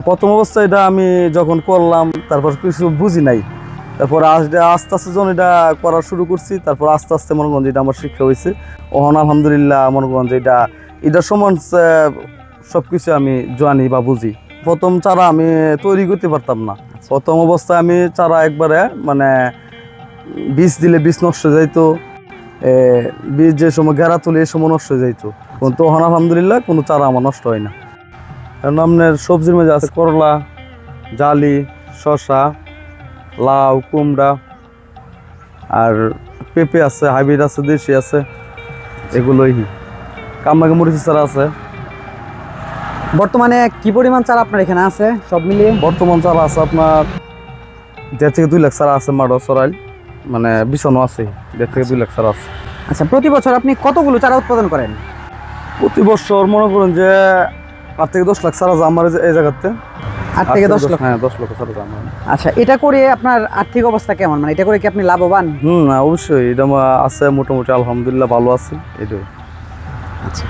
প্রথম অবস্থায় এটা আমি যখন করলাম তারপর কিছু বুঝি নাই, তারপর আস্তে আস্তে যখন এটা করা শুরু করছি, তারপর আস্তে আস্তে মনে করেন যেটা আমার শিক্ষা হয়েছে। ওহন আলহামদুলিল্লাহ মনে করেন যে এটা সমান সব কিছু আমি জানি বা বুঝি। প্রথম চারা আমি তৈরি করতে পারতাম না। প্রথম অবস্থায় আমি চারা একবারে মানে বীজ দিলে বীজ নষ্ট হয়ে যাইতো, বীজ যে সময় গেরা তুলে এই সময় নষ্ট হয়ে যাইতো। কিন্তু ওহন আলহামদুলিল্লাহ কোনো চারা আমার নষ্ট হয় না। কারণ আপনার সবজির মধ্যে আছে করলা, জালি, শসা, লাউ, কুমড়া, আর পেঁপে আছে, হাইব্রিড আছে, দেশি আছে, এগুলোই। কামরাঙ্গা মরিচের চারা আছে। বর্তমানে কি পরিমাণ চারা আপনার এখানে আছে সব মিলিয়ে? বর্তমান চারা আছে আপনার 1.5 থেকে 2 লাখ চারা আছে। মাডো সরাইল মানে বিছানো আছে, 1.5 থেকে 2 লাখ চারা আছে। আচ্ছা, প্রতি বছর আপনি কতগুলো চারা উৎপাদন করেন? প্রতি বছর মনে করেন যে 8 থেকে 10 লাখ চারা আমার এই জায়গাতে। 8 থেকে 10 লক্ষ? হ্যাঁ, 10 লক্ষ চারা আমার। আচ্ছা, এটা করে আপনার আর্থিক অবস্থা কেমন, মানে এটা করে কি আপনি লাভবান? অবশ্যই এটা আছে, মোটামুটি আলহামদুলিল্লাহ ভালো আছে এটাই। আচ্ছা।